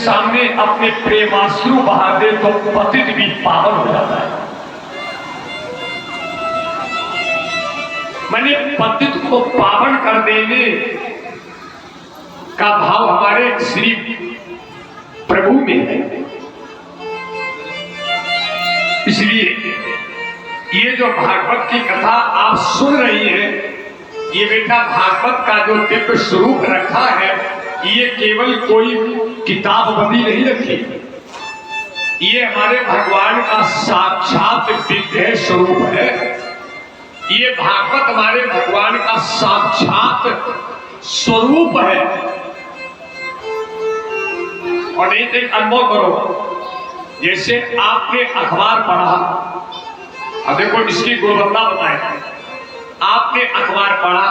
सामने अपने प्रेमाश्रु बहा दे तो पतित भी पावन हो जाता है। मैंने पतित को पावन कर देने का भाव हमारे श्री प्रभु में है। इसलिए ये जो भागवत की कथा आप सुन रही हैं, ये बेटा भागवत का जो दिव्य स्वरूप रखा है, ये केवल कोई किताब बंदी नहीं रखी, ये हमारे भगवान का साक्षात विग्रह स्वरूप है। ये भागवत हमारे भगवान का साक्षात स्वरूप है। और नहीं तो एक अनुभव करो, जैसे आपने अखबार पढ़ा, अब देखो इसकी गुणवत्ता बताए, आपने अखबार पढ़ा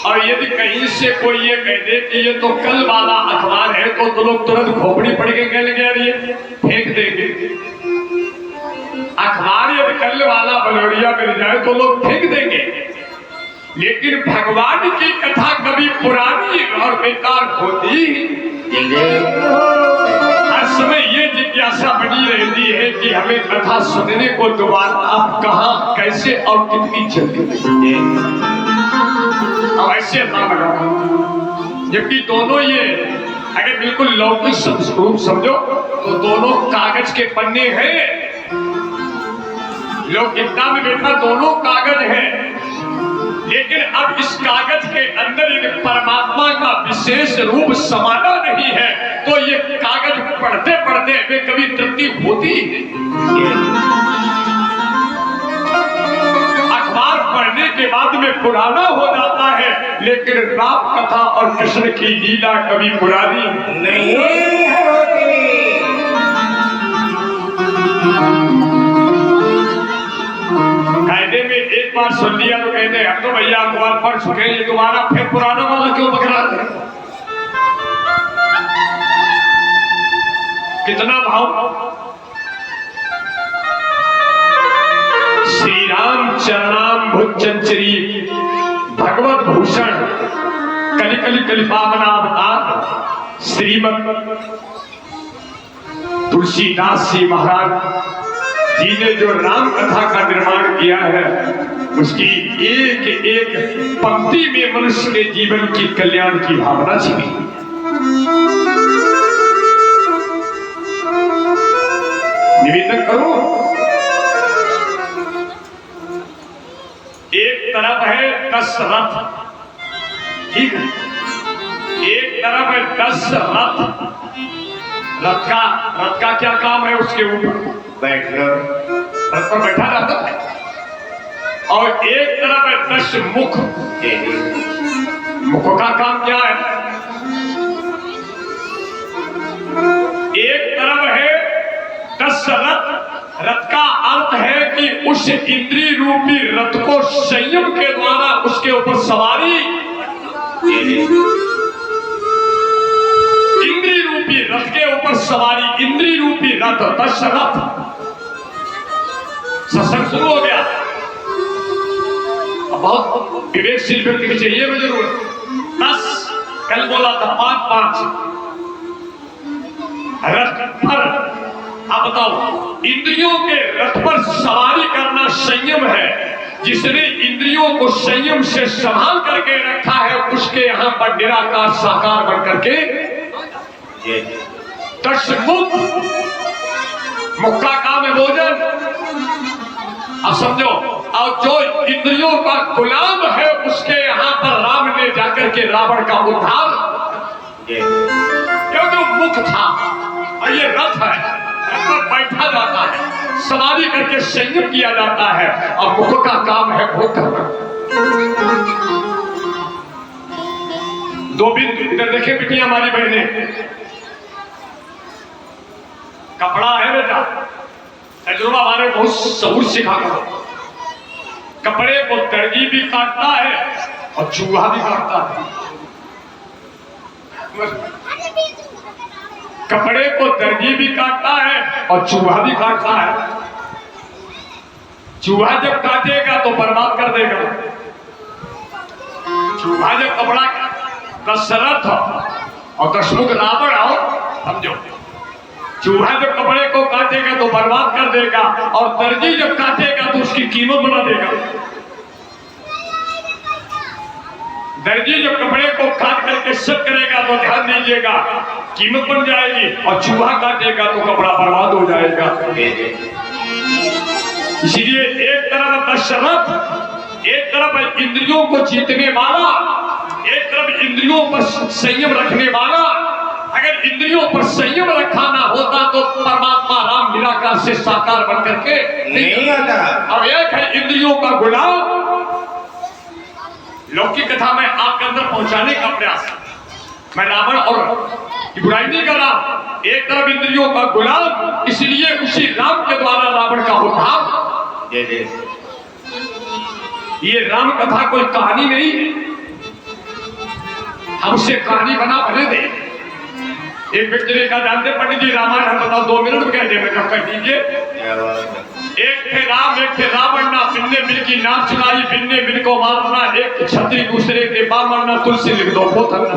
और यदि कहीं से कोई ये कह दे कि ये तो कल वाला अखबार है, तो लोग तुरंत खोपड़ी पड़ के कहने लगे यार ये फेंक देंगे। अखबार यदि कल वाला बलौरिया मिल जाए तो लोग फेंक देंगे, लेकिन भगवान की कथा कभी पुरानी और बेकार होती हर समय ये जिज्ञासा बनी रहती है कि हमें कथा सुनने को दोबारा आप कहां, कैसे और कितनी जल्दी ऐसे ना लगाओ। जबकि दोनों ये अगर बिल्कुल लौकिक स्वरूप समझो तो दोनों कागज के पन्ने हैं। लौकिकता में बेटा दोनों कागज हैं, लेकिन अब इस कागज के अंदर यदि परमात्मा का विशेष रूप समाना नहीं है तो ये कागज पढ़ते पढ़ते हमें कभी तृप्ति होती है। अखबार पढ़ने के बाद में पुराना हो जाता है, लेकिन राम कथा और कृष्ण की लीला कभी पुरानी नहीं होती। कायदे में एक बार सुन लिया तो कहते हैं हम तो भैया अखबार पढ़ चुके हैं, ये दोबारा फिर पुराना वाला क्यों पकड़ा दे। कितना भाव। श्री राम चरणाम भुजंचरी भगवत भूषण कलि कलि कलि पावनावतार श्रीमद तुलसीदास जी महाराज जी ने जो राम कथा का निर्माण किया है, उसकी एक एक पंक्ति में मनुष्य के जीवन की कल्याण की भावना छिपी। निवेदन करो, एक तरफ है 10 रथ, ठीक है, एक तरफ है 10 रथ। रथ का क्या काम है? उसके ऊपर बैठकर रथ पर बैठा जाता है। और एक तरफ है 10 मुख। मुख का काम क्या है? एक तरफ है 10 रथ। रथ का अर्थ है कि उस इंद्रिय रूपी रथ को संयम के द्वारा उसके ऊपर सवारी, इंद्रिय रूपी रथ के ऊपर सवारी, इंद्रिय रूपी रथ 10 रथ। सत्संग शुरू हो गया। अब बहुत विवेकशील व्यक्ति की चाहिए मुझे जरूरत। 10 कल बोला था, 5 रथ पर। अब बताओ, इंद्रियों के रथ पर सवारी करना संयम है। जिसने इंद्रियों को संयम से संभाल करके रखा है, उसके यहाँ पर निराकार साकार बन करके 10 मुख का काम है भोजन। अब समझो, और जो इंद्रियों का गुलाम है, उसके यहाँ पर राम ने जाकर के रावण का उद्धार, क्योंकि मुख था और ये रथ है, रथ पर बैठा जाता है, सवारी करके संयम किया जाता है, और मुख का काम है भोग करना। 2 बिंदु इधर देखे बेटियां हमारी बहने, कपड़ा है बेटा, तजुर्बा हमारे बहुत सबूर सिखा करो। कपड़े को दर्जी भी काटता है और चूहा भी काटता है। कपड़े को दर्जी भी काटता है और चूहा भी काटता है। चूहा जब काटेगा तो बर्बाद कर देगा। चूहा जब कपड़ा दशरथ और दशमुख रावण आओ समझो, चूहा जब कपड़े को काटेगा तो बर्बाद कर देगा, और दर्जी जब काटेगा तो उसकी कीमत बढ़ा देगा। दर्जी जब कपड़े को काट करके सेट करेगा तो ध्यान दीजिएगा कीमत बढ़ जाएगी, और चूहा काटेगा तो कपड़ा बर्बाद हो जाएगा। इसलिए एक तरफ दशरथ, एक तरफ इंद्रियों को जीतने वाला, एक तरफ इंद्रियों पर संयम रखने वाला। अगर इंद्रियों पर संयम रखा ना होता तो परमात्मा राम निराकार से साकार बन करके नहीं आता। अब एक है इंद्रियों का गुलाम। लौकिक कथा में आपके अंदर पहुंचाने का प्रयास, मैं रावण और बुराई नहीं कर रहा। एक तरफ इंद्रियों का गुलाम, इसलिए उसी राम के द्वारा रावण का उद्धार। ये राम कथा कोई कहानी नहीं है, हम उसे कहानी बना भले दे। एक व्यक्ति ने कहा, जानते पंडित जी रामायण हम बताओ 2 मिनट में कह दे, मैं कह दीजिए। एक थे राम, एक थे रावण ना, बिन्ने बिन की नाम चुनाई, बिन्ने बिन को मारना, एक छत्री दूसरे थे बामन ना, तुलसी लिख दो वो थकना।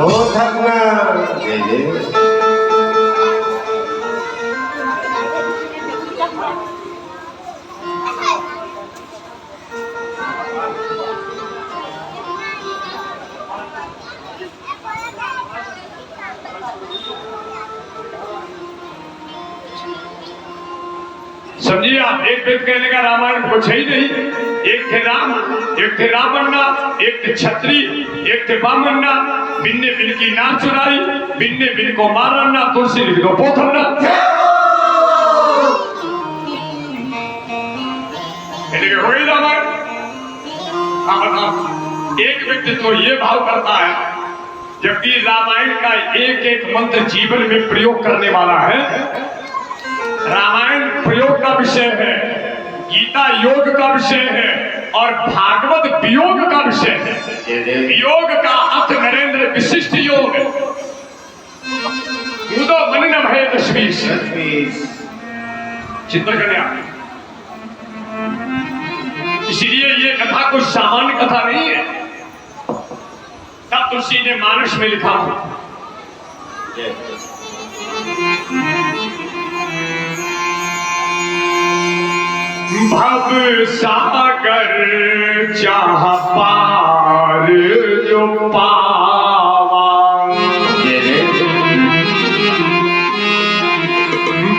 समझिए आप, एक व्यक्ति कहने का रामायण कुछ ही नहीं। एक थे राम, एक थे रावण ना, एक थे छत्री, एक थे बामन ना, बिन्ने बिन की नाम चुराई, बिन्ने बिन को मारना, तुलसी लिख दो पोथरना। हो गई रामायण। एक व्यक्ति तो ये भाव करता है, जबकि रामायण का एक एक मंत्र जीवन में प्रयोग करने वाला है। रामायण प्रयोग का विषय है, गीता योग का विषय है, और भागवत वियोग का विषय है। वियोग का अर्थ नरेंद्र विशिष्ट योग, मुदो मन न भय तशवीश। चिंतन करें आप। इसलिए ये कथा कोई सामान्य कथा नहीं है। तब तुलसी ने मानस में लिखा, भव सागर चाह पार जो पावा,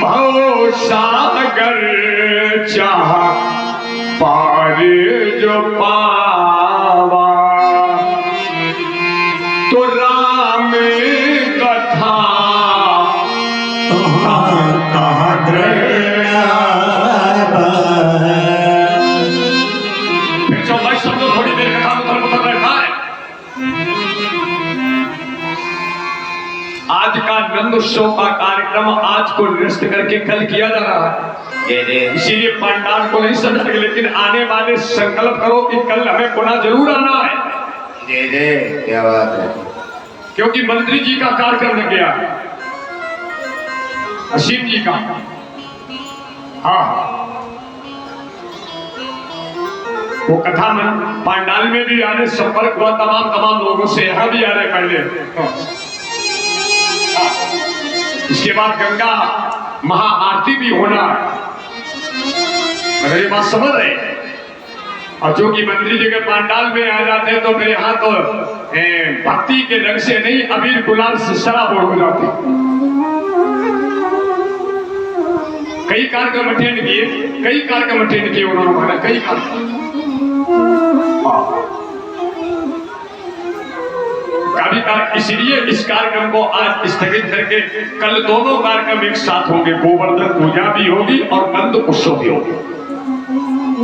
भव सागर चाह पार जो पावा, तो राम कथा आज का नंद उत्सव का कार्यक्रम आज को निरस्त करके कल किया जा रहा है। इसीलिए पंडाल को नहीं सजा, लेकिन आने वाले संकल्प करो कि कल हमें पुनः जरूर आना है। क्या बात है। क्योंकि मंत्री जी का कार्यक्रम लग गया, असीम जी का। हाँ, वो कथा में पंडाल में भी आने संपर्क हुआ तमाम लोगों से, यहाँ भी आ रहे पहले। इसके बाद गंगा महाआरती भी होना है। अगर ये बात समझ रहे, और जो कि मंत्री जी के पंडाल में आ जाते हैं तो मेरे यहाँ तो भक्ति के रंग से नहीं, अबीर गुलाल से शराब हो जाती। कई कार्यक्रम अटेंड किए उन्होंने हमारा, कई कार्यक्रम। इसलिए इस कार्यक्रम को आज स्थगित करके कल दोनों कार्यक्रम एक साथ होंगे। गोवर्धन पूजा भी होगी और नंद उत्सव भी होगी।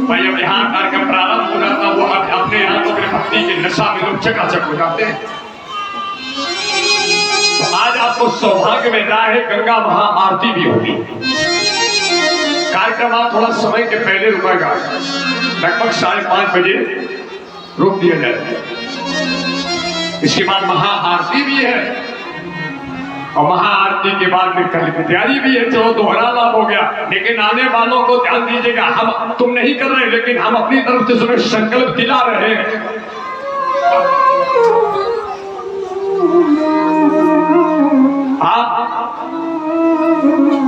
भाई अब यहाँ कार्यक्रम प्रारंभ हो जाता, वो अपने यहाँ तो भक्ति के नशा में लोग चकाचक हो जाते हैं। तो आज आपको सौभाग्य मिल रहा है, गंगा महाआरती भी होगी। कार्यक्रम आप थोड़ा समय के पहले रुकेगा, लगभग 5:30 बजे रोक दिया जाएगा। इसके बाद महाआरती भी है, और महाआरती के बाद में कल की तैयारी भी है। चलो दोहरा लाभ हो गया, लेकिन आने वालों को ध्यान दीजिएगा, हम तुम नहीं कर रहे, लेकिन हम अपनी तरफ से सुबह संकल्प दिला रहे हैं। आप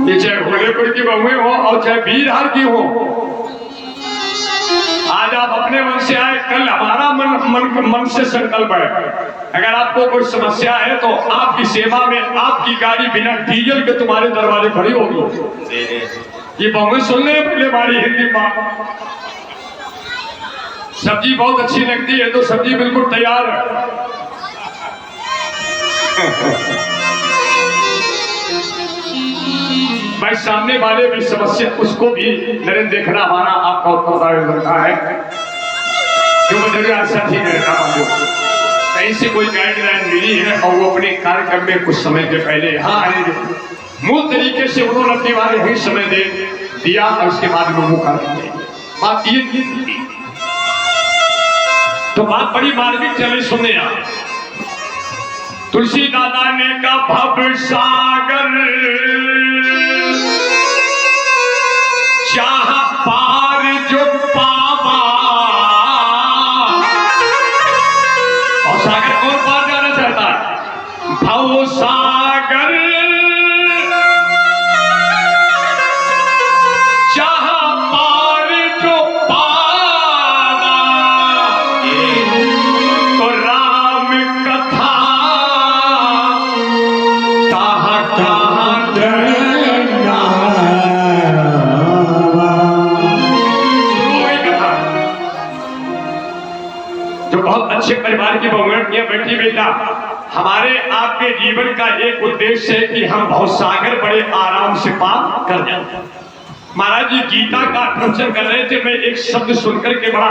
ये चाहे घोड़ेपुर की बहुएं हो और चाहे बीरहार की हो, आज आप अपने मन से आए, कल हमारा मन से संकल्प है। अगर आपको कोई समस्या है तो आपकी सेवा में आपकी गाड़ी बिना डीजल के तुम्हारे दरवाजे खड़ी होगी। ये बहुएं सुन ले पहले बारी हिंदी बात। सब्जी बहुत अच्छी लगती है तो सब्जी बिल्कुल तैयार है। भाई सामने वाले भी समस्या उसको भी नरेंद्र देखना हमारा आपका उत्तरदायित्व बनता है। जो मुझे आज साथी रहना कहीं से कोई गाइडलाइन मिली है और वो अपने कार्यक्रम में कुछ समय के पहले यहाँ आएंगे, मूल तरीके से उन्होंने अपने वाले ही समय दे दिया और उसके बाद वो मुँह कर बात ये थी। तो बात बड़ी मार्मिक चली, सुने आप। तुलसी दादा ने का भव सागर चाह पार जो पावा, और सागर कौन पार जाना चाहता है? भव सागर चाह पार जो पावा, तो राम कथा कहाँ कहाँ करना। जो बहुत अच्छे परिवार की बहुएं बैठी बेटा, हमारे आपके जीवन का एक उद्देश्य है कि हम भवसागर बड़े आराम से पार कर जाए। महाराज जी गीता का प्रवचन कर रहे थे, मैं एक शब्द सुनकर के बड़ा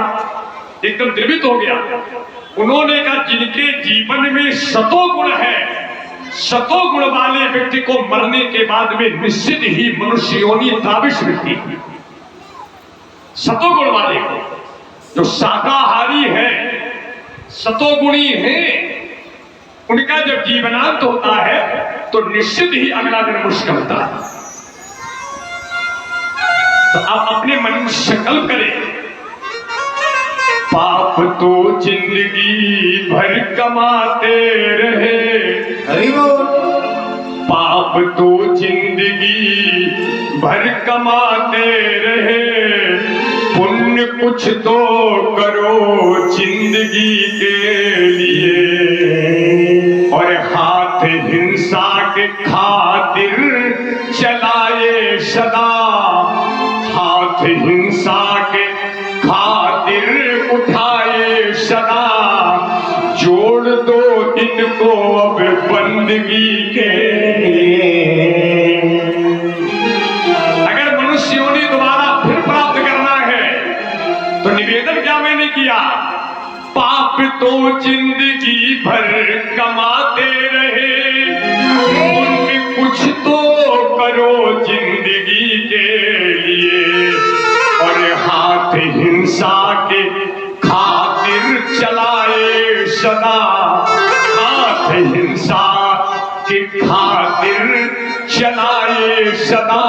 एकदम द्रवित हो गया। उन्होंने कहा जिनके जीवन में सतो गुण है, सतो गुण वाले व्यक्ति को मरने के बाद में निश्चित ही मनुष्य योनि दाविश मिलती है। सतो गुण वाले को, जो शाकाहारी है, सतोगुणी है, उनका जब जीवनांत होता है तो निश्चित ही अगला जन्म मुश्किल होता है। तो आप अपने मन में संकल्प करें, पाप तो जिंदगी भर कमाते रहे, पाप तो जिंदगी भर कमाते रहे, पुण्य कुछ तो करो जिंदगी के लिए, और हाथ हिंसा के खातिर चलाए सदा, हाथ हिंसा के खातिर उठाए सदा, जोड़ दो इनको अब बंदगी के लिए। अगर मनुष्य योनि दोबारा फिर प्राप्त करना है तो निवेदन क्या मैंने किया, पाप तो जिंदगी भर कमाते रहे, पुण्य कुछ तो करो जिंदगी के लिए, और हाथ हिंसा के खातिर चलाए सदा, हाथ हिंसा के खातिर चलाए सदा,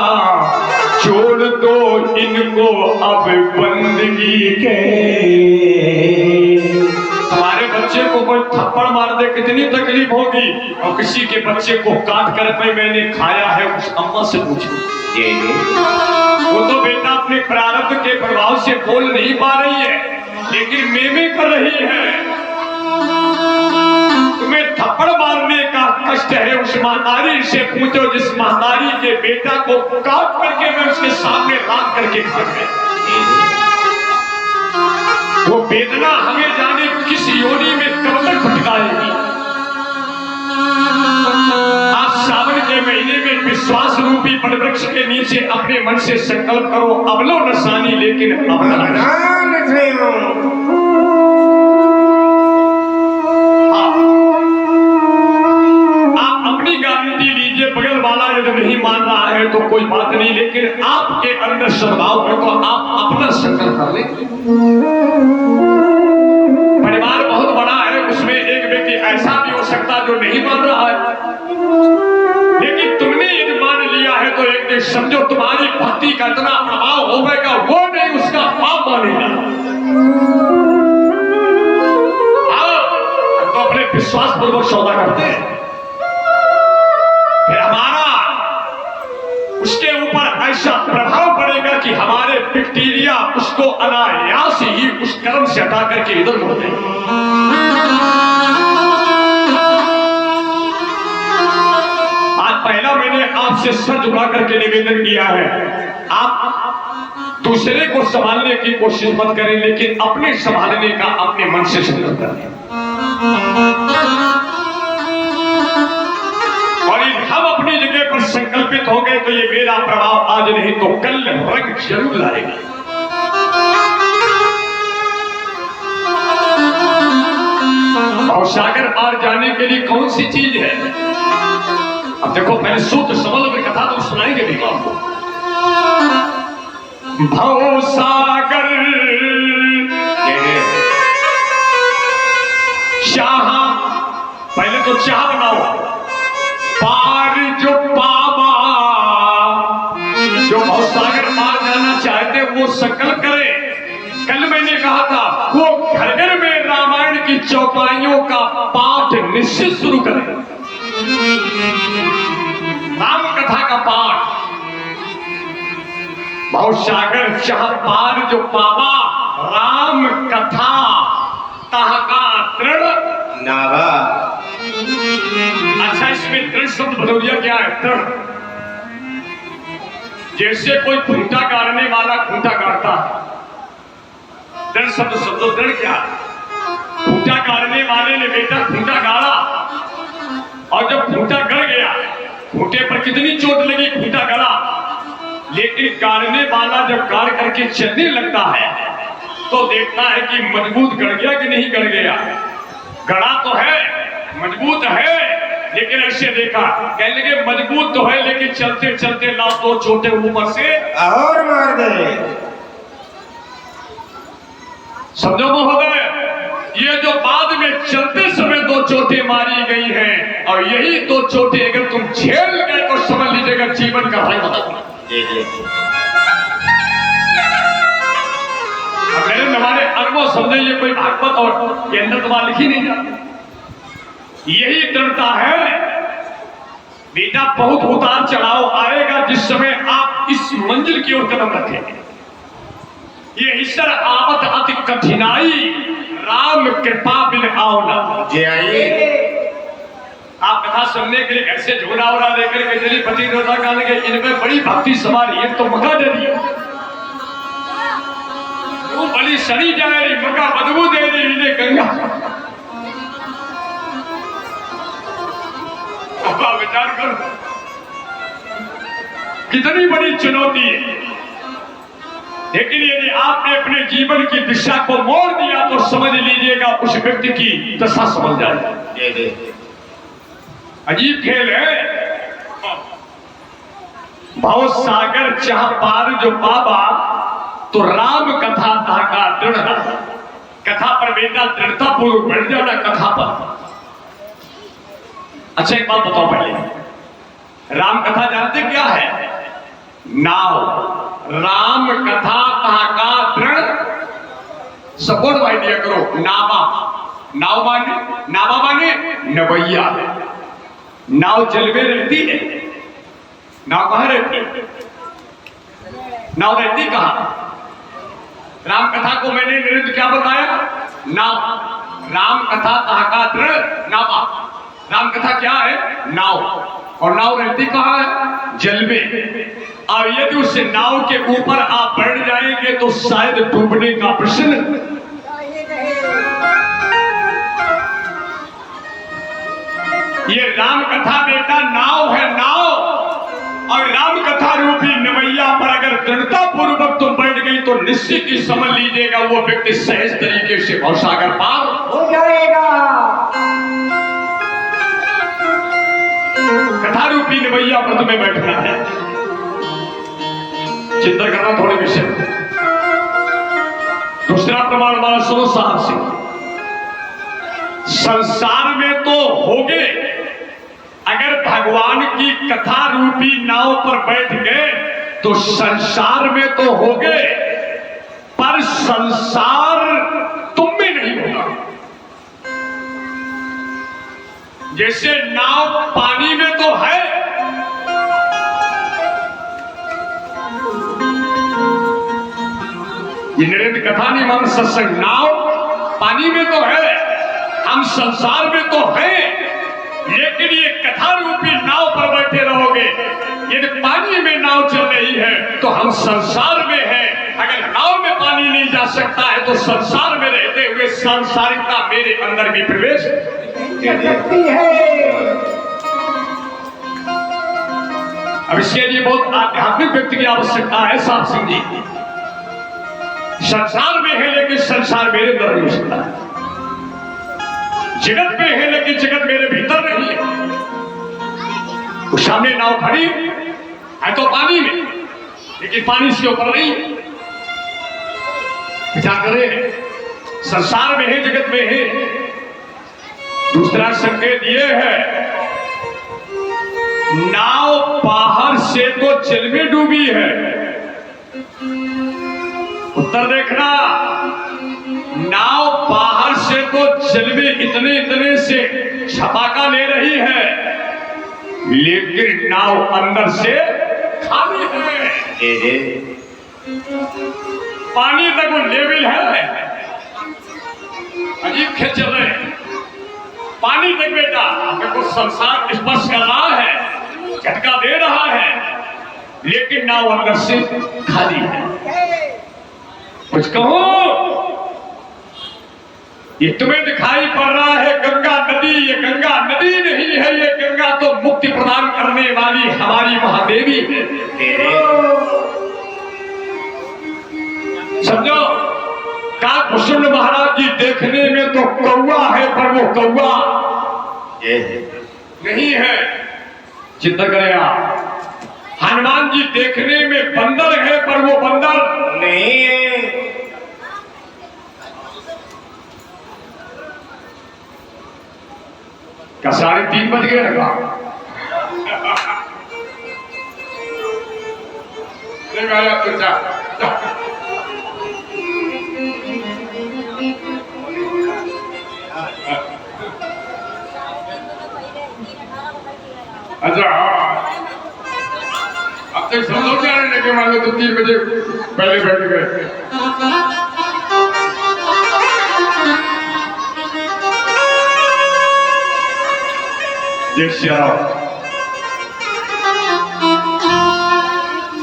छोड़ दो इनको अब बंदगी के। हमारे बच्चे को कोई थप्पड़ मार दे कितनी तकलीफ होगी, और किसी के बच्चे को काट कर पे मैंने खाया है उस अम्मा से पूछो। वो तो बेटा अपने प्रारब्ध के प्रभाव से बोल नहीं पा रही है, लेकिन मेमे कर रही है। तुम्हें थप्पड़ मारने का कष्ट है, उस महतारी से पूछो जिस महतारी के बेटा को काट करके मैं उसके सामने राख करके खा गया। वो वेदना हमें जाने किस योनि में कब तक भटकाएगी। आप सावन के महीने में विश्वास रूपी वृक्ष के नीचे अपने मन से संकल्प करो, अबलो नसानी लेकिन अबला बगल वाला यदि नहीं मान रहा है तो कोई बात नहीं, लेकिन आपके अंदर सद्भाव है तो आप अपना संकल्प कर ले। परिवार बहुत बड़ा है, उसमें एक व्यक्ति ऐसा भी हो सकता जो नहीं मान रहा है, लेकिन तुमने यदि मान लिया है तो एक दिन समझो तुम्हारी भक्ति का इतना प्रभाव होगा, वो नहीं उसका पाप मानेगा। तो अपने विश्वास पूर्वक सौदा करते हैं, फिर हमारा उस टीलियां उसको अनायास ही उस कर्म से हटा करके इधर मुड़ गई। आज पहला मैंने आपसे सर झुका करके निवेदन किया है, आप दूसरे को संभालने की कोशिश मत करें, लेकिन अपने संभालने का अपने मन से संकल्प करें। और हम अपनी जगह पर संकल्पित हो गए तो ये मेरा प्रभाव आज नहीं तो कल रंग जरूर लाएगा। और सागर पार जाने के लिए कौन सी चीज है? अब देखो, पहले सूत्र समझ में कथा तो सुनाएंगे भी आपको। भव सागर चाह, पहले तो चाह बनाओ, पार जो पावा, जो भव सागर पार जाना चाहते वो संकल्प करे। कल मैंने कहा था वो घर घर में रामायण की चौपाइयों का पाठ निश्चित शुरू करें, राम कथा का पाठ। भव सागर चाह पार जो पावा, राम कथा तहका दृढ़ नावा। अच्छा, इसमें दृढ़ शब्द बदौलिया क्या है? दृढ़। जैसे कोई खूंटा गाड़ने वाला खूंटा गाड़ता है, दृढ़ शब्द समझो। दृढ़ क्या? खूंटा गाड़ने वाले ने बेटा खूंटा गाड़ा, और जब खूंटा गड़ गया, खूंटे पर कितनी चोट लगी, खूंटा गड़ा, लेकिन गाड़ने वाला जब गाड़ करके चलने लगता है तो देखता है कि मजबूत गड़ गया कि नहीं गड़ गया। गड़ा तो है, मजबूत है, लेकिन ऐसे देखा, कहने लगे मजबूत तो है लेकिन चलते चलते लाभ दो चोटे ऊपर से और मार दे। समझो महोदय, ये जो बाद में चलते समय दो चोटें मारी गई हैं, और यही दो चोटें अगर तुम झेल गए तो समझ लीजिएगा जीवन का भाई बदल। अब मेरे हमारे अनुभव समझे, ये कोई भागवत और के अंदर तुम्हारा लिखी नहीं जाती। यही दृढ़ता है बेटा, बहुत उतार चढ़ाव आएगा जिस समय आप इस मंजिल की ओर कदम रखेंगे। ये ईश्वर आवत अति कठिनाई, राम कृपा बिन आओ जे आइए। आप कथा सुनने के लिए घर से झोला वोला लेकर के चली पति रोजा गाने के, इनमें बड़ी भक्ति सवार, ये तो मका दे दी, वो बड़ी सड़ी जा रही, मका बदबू दे रही, इन्हें गंगा। अब विचार करो कितनी बड़ी चुनौती है, लेकिन यदि आपने अपने जीवन की दिशा को मोड़ दिया तो समझ लीजिएगा उस व्यक्ति की दशा समझ जाएगी। अजीब खेल है। भव सागर चाह पार जो पावा, तो राम कथा धागा दृढ़। कथा पर बेटा दृढ़ता पूर्वक बढ़ जाना कथा पर। अच्छा, एक बात बताओ, पहले राम कथा जानते क्या है? नाव। राम कथा धागा दृढ़। सपोर्ट भाई दिया करो। नावा, नाव माने, नावा माने नवैया। नाव जल में रहती है, नाव कहां रहती है? नाव रहती कहां? राम कथा को मैंने निरुद्ध क्या बताया? नाव। राम कथा कहा दृढ़ नावा। राम कथा क्या है? नाव। और नाव रहती कहां है? जल में। और यदि उस नाव के ऊपर आप बैठ जाएंगे तो शायद डूबने का प्रश्न। ये राम कथा बेटा नाव है, नाव। और राम कथा रूपी नवैया पर अगर दृढ़ता पूर्वक तुम बैठ गई तो निश्चित ही समझ लीजिएगा वो व्यक्ति सहज तरीके से भवसागर पार हो जाएगा। कथा रूपी नवैया पर तुम्हें बैठना है, चिंता करना थोड़े विषय। दूसरा प्रमाण हमारा सुनो साहब से। संसार में तो होगे, अगर भगवान की कथा रूपी नाव पर बैठ गए तो संसार में तो होगे, पर संसार तुम में नहीं होगा। जैसे नाव पानी में तो है, ये नरेंद्र कथा नहीं मान सत्संग। नाव पानी में तो है, हम संसार में तो हैं, लेकिन ये कथा रूपी नाव पर बैठे रहोगे। यदि पानी में नाव चल रही है तो हम संसार में हैं। अगर नाव में पानी नहीं जा सकता है तो संसार में रहते हुए सांसारिकता मेरे अंदर भी प्रवेश कर सकती है। अब इसके लिए बहुत आध्यात्मिक व्यक्ति की आवश्यकता है। साहब सिंह जी, संसार में है लेकिन संसार मेरे अंदर नहीं हो सकता है। जगत में है लेकिन जगत मेरे भीतर नहीं है। उस सामने नाव खड़ी है तो पानी में, लेकिन पानी इसके ऊपर नहीं। विचार करें, संसार में है, जगत में है। दूसरा संकेत यह है, नाव बाहर से तो जल में डूबी है। उत्तर देखना, नाव बाहर से तो जल में इतने इतने से छपाका ले रही है, लेकिन नाव अंदर से खाली है। पानी तक वो लेवल है, अजीब खेल चल रहे हैं। पानी तक बेटा आपको संसार स्पर्श कर रहा है, झटका दे रहा है, लेकिन नाव अंदर से खाली है। कुछ कहो, ये तुम्हें दिखाई पड़ रहा है गंगा नदी, ये गंगा नदी नहीं है, ये गंगा तो मुक्ति प्रदान करने वाली हमारी महादेवी है। समझो, काकभूषण महाराज जी देखने में तो कौवा है, पर वो कौवा नहीं है। चिंता करें आप। हनुमान जी देखने में बंदर है, पर वो बंदर नहीं है। क्या 3:30 बज गए लगा? अच्छा, अब तक सब लोग जाने लगे, मान लो तो 3 बजे पहले बैठ गए। जय श्री राम।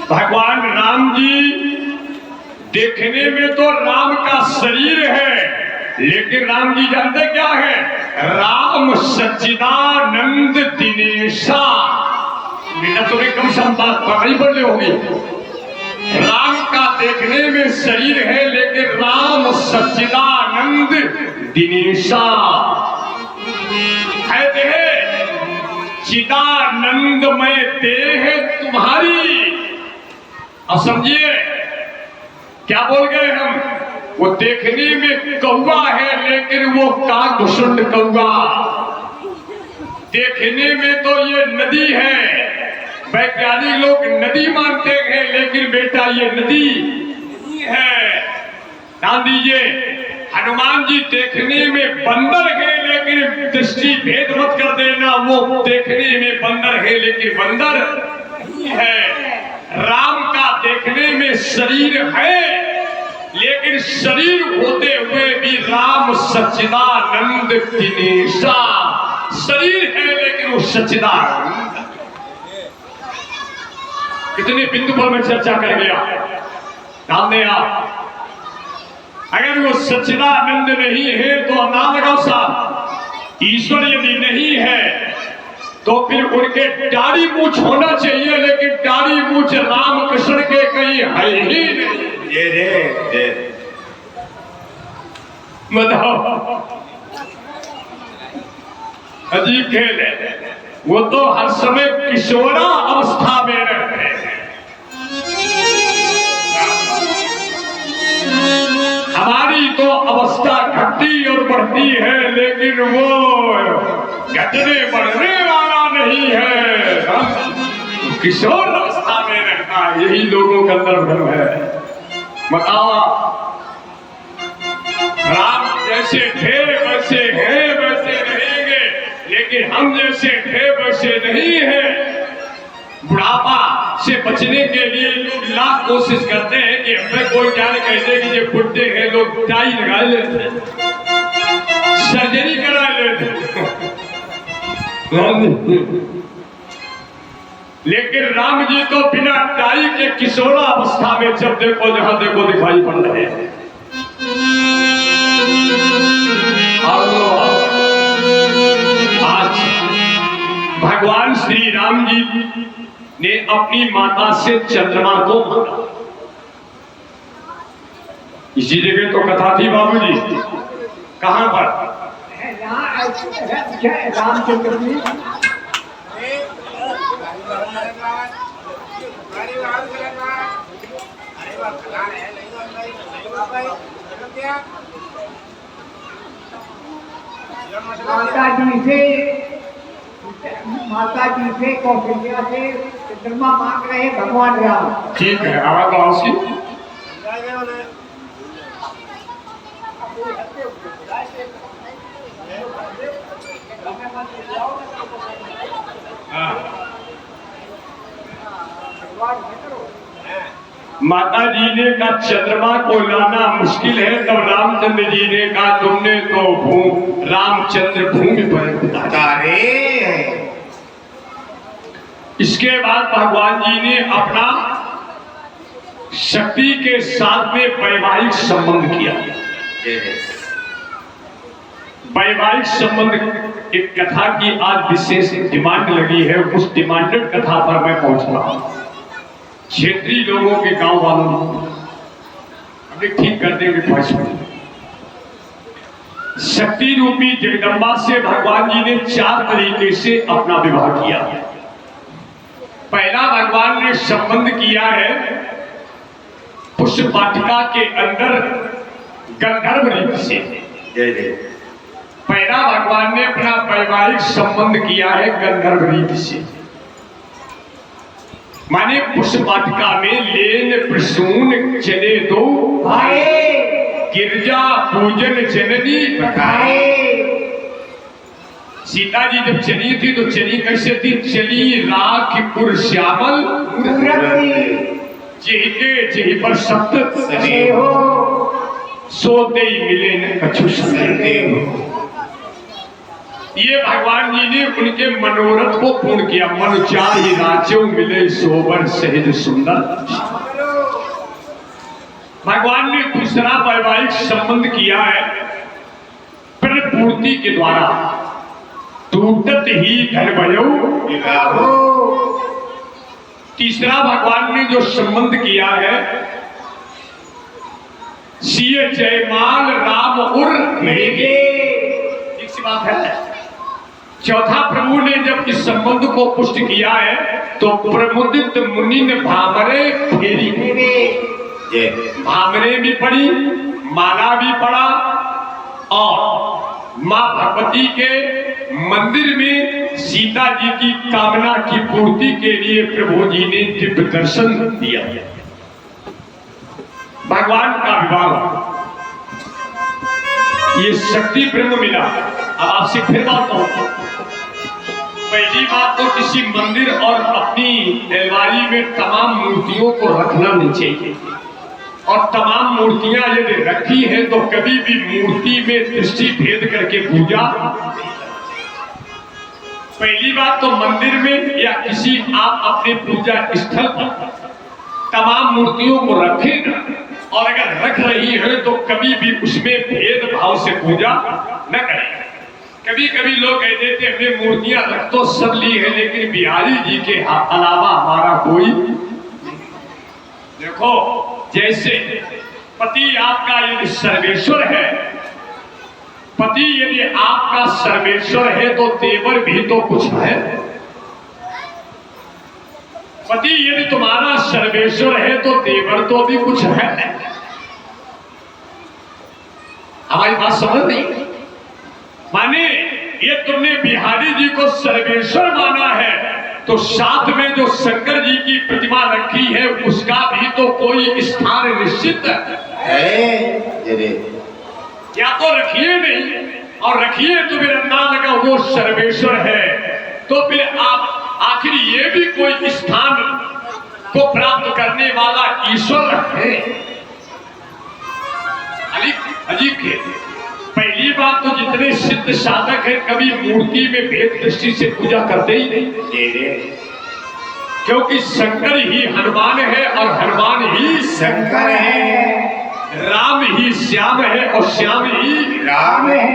भगवान राम जी देखने में तो राम का शरीर है, लेकिन राम जी जानते क्या है? राम सच्चिदानंद दिनेशा। बेटा तुम्हें कम से कम बात पकड़ी पड़ होगी। राम का देखने में शरीर है, लेकिन राम सच्चिदानंद दिनेशा है। देह चिदानंदमय देह तुम्हारी। अब समझिए क्या बोल गए हम? वो देखने में कौवा है, लेकिन वो काकभूषण कौवा। देखने में तो ये नदी है, वैज्ञानिक लोग नदी मानते हैं, लेकिन बेटा ये नदी नहीं है। ध्यान दीजिए, हनुमान जी देखने में बंदर है, लेकिन दृष्टि भेद मत कर देना, वो देखने में बंदर है, लेकिन बंदर नहीं है। राम का देखने में शरीर है, लेकिन शरीर होते हुए भी राम सच्चिदानंद दिनेशा। शरीर है लेकिन वो सच्चिदानंद। कितने बिंदु पर मैं चर्चा कर गया, ध्यान दें आप। अगर वो सच्चिदानंद नहीं है तो नाम लगाओ साहब। ईश्वर यदि नहीं है तो फिर उनके दाढ़ी मूछ होना चाहिए, लेकिन दाढ़ी मूछ रामकृष्ण के कहीं है ही नहीं। ये बताओ, अजीब खेल है। वो तो हर समय किशोरा अवस्था में रहते हैं। हमारी तो अवस्था घटती और बढ़ती है, लेकिन वो घटने बढ़ने वाला नहीं है। किशोर अवस्था में रहना, यही लोगों का अंदर भ्रम है। बताओ, राम जैसे थे वैसे हैं, वैसे रहेंगे, लेकिन हम जैसे थे वैसे नहीं है। बुढ़ापा से बचने के लिए लोग लाख कोशिश करते हैं कि हमें कोई क्या कहते हैं कि ये बुढ़े हैं, लोग टाई लगा लेते हैं, सर्जरी करा लेते हैं। लेकिन राम जी तो बिना टाई के किशोरा अवस्था में जब देखो जहां देखो दिखाई पड़ रहे हैं। आज भगवान श्री राम जी ने अपनी माता से चंद्रमा को मांगा। इसी जगह तो कथा थी बाबूजी, कहां पर? रामचंद्र जी माता जी से कौशल्या से चंद्रमा मांग रहे भगवान राम। ठीक है, आवाज आओ उसकी। माता जी ने कहा चंद्रमा को लाना मुश्किल है, तब रामचंद्र जी ने कहा तुमने तो रामचंद्र भूमि पर उतारे। इसके बाद भगवान जी ने अपना शक्ति के साथ में वैवाहिक संबंध किया। वैवाहिक संबंध एक कथा की आज विशेष डिमांड लगी है, उस डिमांडेड कथा पर मैं पहुंच रहा हूं। क्षेत्रीय लोगों के गांव वालों अभी ठीक कर देंगे। शक्ति रूपी जगदम्बा से भगवान जी ने 4 तरीके से अपना विवाह किया। पहला भगवान ने संबंध किया है पुष्प वाटिका के अंदर गंधर्व रीति से। पहला भगवान ने अपना वैवाहिक संबंध किया है गंधर्व रीति से, माने पुष्प वाटिका में लेन प्रसून चले दो भाई, गिरजा पूजन जननी बताए। सीता जी जब चली थी तो चली कैसे थी? चली राखपुर श्यामल जेहते जेह पर सप्त हो, सोते ही मिले न कछु संदेह। ये भगवान जी ने उनके मनोरथ को पूर्ण किया। मन चाहि राचो मिले सोबर सहज सुंदर। भगवान ने दूसरा वैवाहिक संबंध किया है प्रतिपूर्ति के द्वारा। टूटत ही धन भयो। तीसरा भगवान ने जो संबंध किया है सीए जयमाल राम उर मेरे, एक सी बात है। चौथा प्रभु ने जब इस संबंध को पुष्ट किया है तो प्रमुदित मुनि ने भामरे फेरी, भामरे भी पड़ी, माला भी पड़ा, और मां भगवती के मंदिर में सीता जी की कामना की पूर्ति के लिए प्रभु जी ने दिव्य दर्शन दिया। भगवान का विवाह ये शक्ति ब्रह्म मिला। अब आपसे फिर बात कहूं, पहली बात तो किसी मंदिर और अपनी अलमारी में तमाम मूर्तियों को रखना नहीं चाहिए, और तमाम मूर्तियां यदि रखी है तो कभी भी मूर्ति में दृष्टि भेद करके पूजा। पहली बात तो मंदिर में या किसी आप अपने पूजा स्थल पर तमाम मूर्तियों को रखें ना, और अगर रख रही है तो कभी भी उसमें भेदभाव से पूजा न करें। कभी कभी लोग कह देते हमने मूर्तियां रख तो सब ली है लेकिन बिहारी जी के अलावा हमारा कोई। देखो, जैसे पति आपका यदि सर्वेश्वर है, पति यदि आपका सर्वेश्वर है तो देवर भी तो कुछ है। पति यदि तुम्हारा सर्वेश्वर है तो देवर तो भी कुछ है। हमारी बात समझ नहीं? माने ये तुमने बिहारी जी को सर्वेश्वर माना है तो साथ में जो शंकर जी की प्रतिमा रखी है उसका भी तो कोई स्थान निश्चित है। या तो रखिए नहीं, और रखिए तो फिर अंदाज लगा वो सर्वेश्वर है, तो फिर आप आखिर ये भी कोई स्थान को प्राप्त करने वाला ईश्वर है। अजीब है। पहली बात तो जितने सिद्ध साधक हैं कभी मूर्ति में भेद दृष्टि से पूजा करते ही नहीं, क्योंकि शंकर ही हनुमान है और हनुमान ही शंकर है, राम ही श्याम है और श्याम ही राम है।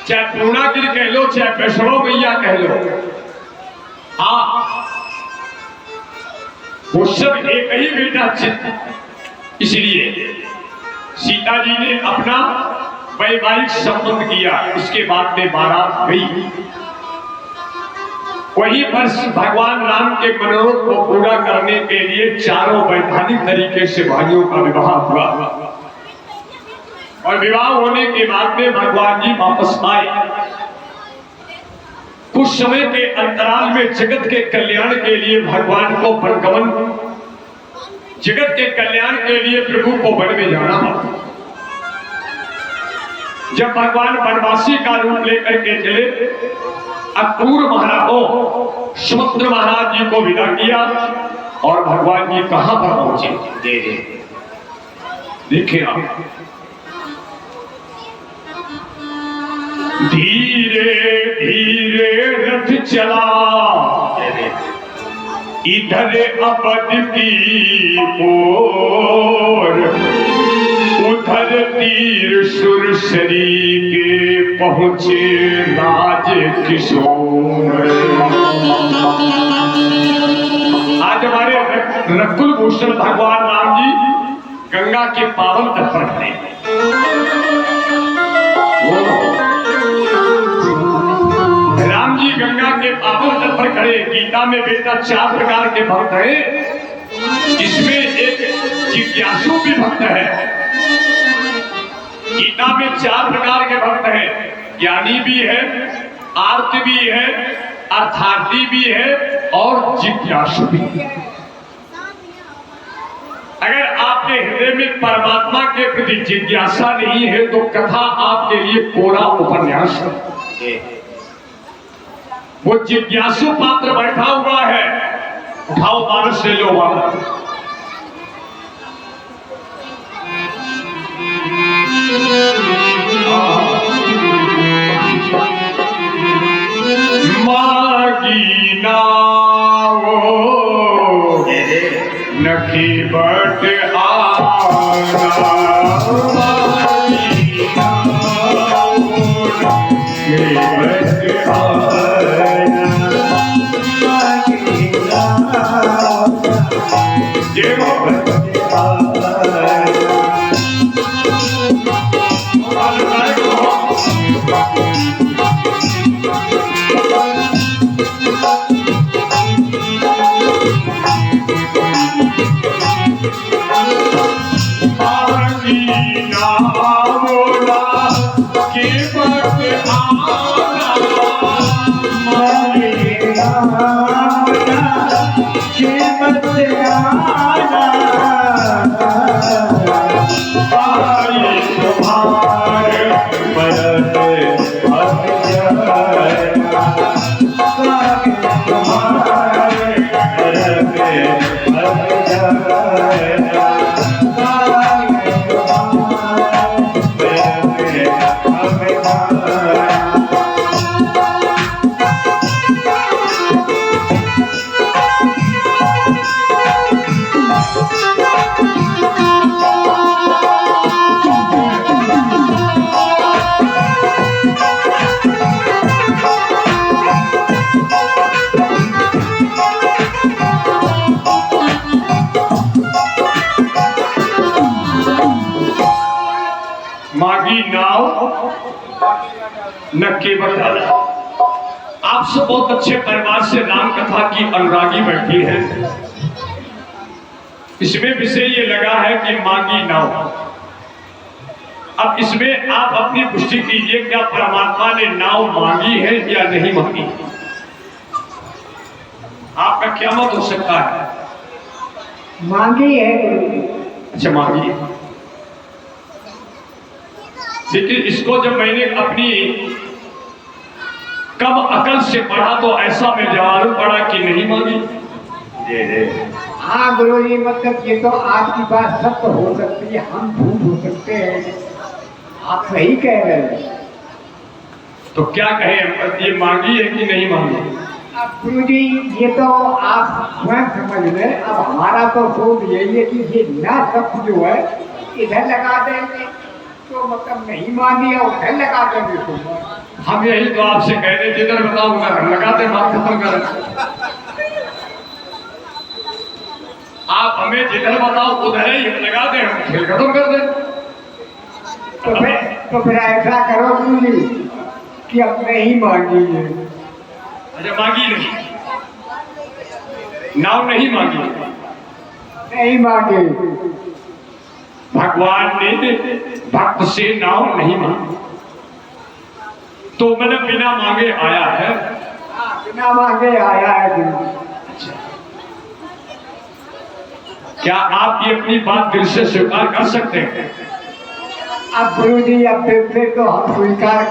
चाहे पूर्णागिरि कह लो, चाहे वैष्णव मैया कह लो, वो सब एक ही बेटा चित्त। इसलिए सीता जी ने अपना वैवाहिक संबंध किया, इसके बाद में बारात गई। वहीं पर भगवान राम के मनोरथ को पूरा करने के लिए चारों वैधानिक तरीके से भाइयों का विवाह हुआ और विवाह होने के बाद में भगवान जी वापस आए। कुछ समय के अंतराल में जगत के कल्याण के लिए भगवान को वनगमन, जगत के कल्याण के लिए प्रभु को वन में जाना पड़ा। जब भगवान वनवासी का रूप लेकर के चले, अक्रूर महाराज को सुमंत्र महाराज जी को विदा किया और भगवान जी कहां पर पहुंचे? देखिए आप, धीरे धीरे रथ चला इधर अवध की ओर, उधर तीर सुरसरी के पहुंचे राज किशोर। आज हमारे रकुल भूषण भगवान राम जी गंगा के पावन तट पर खड़े। राम जी गंगा के पावन तट पर खड़े। गीता में बेटा 4 प्रकार के भक्त हैं, इसमें एक जिज्ञासु भी भक्त है। गीता में 4 प्रकार के भक्त हैं, ज्ञानी भी है, आर्त भी है, अर्थार्थी भी है और जिज्ञासु भी है। अगर आपके हृदय में परमात्मा के प्रति जिज्ञासा नहीं है तो कथा आपके लिए कोरा उपन्यास है। वो जिज्ञासु पात्र बैठा हुआ है, उठाओ मानस ले लो वहां। मागी नाओ नकी बट आना, मागी नाओ नकी बट आना, मागी नाओ बट आना। मागी नाव नक्के बताना। आप सब बहुत अच्छे परिवार से राम कथा की अनुरागी बैठी है। इसमें विषय ये लगा है कि मागी नाव। अब इसमें आप अपनी पुष्टि कीजिए, क्या परमात्मा ने नाव मांगी है या नहीं मांगी? आपका क्या मत हो सकता है? मांगी है। अच्छा, मांगी। लेकिन इसको जब मैंने अपनी कम अकल से पढ़ा तो ऐसा मेरे जवाब पड़ा कि नहीं मांगी। हाँ गुरु जी, मतलब ये तो आपकी बात सत्य हो सकती है, हम झूठ हो सकते हैं, आप सही कह रहे हैं। तो क्या कहें, ये मांगी है कि नहीं मांगी? अब गुरु जी ये तो आप स्वयं समझ लें, अब हमारा तो सोच यही है कि ये ना शब्द जो है इधर लगा देंगे तो मतलब नहीं मानी है, उधर लगा देंगे तो हम यही तो आपसे कह रहे, जिधर बताओ उधर लगा दे, बात खत्म कर। आप हमें जिधर बताओ उधर ही लगा दे, हम खेल खत्म कर दे। तो फिर ऐसा करो गुरु जी कि अब नहीं मांगी है। अच्छा, मांगी नहीं, नाव नहीं मांगी, नहीं मांगे। भगवान ने भक्त से नाव नहीं मांगी, तो मैंने बिना मांगे आया है। बिना मांगे आया है गुरु। क्या आप ये अपनी बात दिल से स्वीकार कर सकते हैं? अब गुरु जी अब दिल से तो हम स्वीकार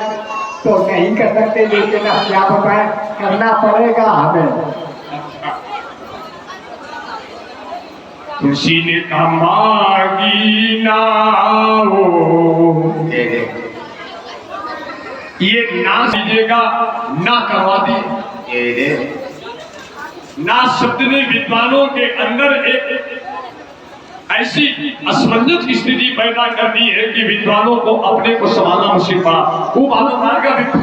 तो नहीं कर सकते, लेकिन अब क्या बताएं, करना पड़ेगा हमें। किसी ने कहा मांगी नाव, ये ना दीजिएगा, ना करवा दी। ना शब्द ने विद्वानों के अंदर एक ऐसी असमंजस की स्थिति पैदा कर दी है कि विद्वानों को अपने को संभालना मुश्किल पड़ा। खूब आनंद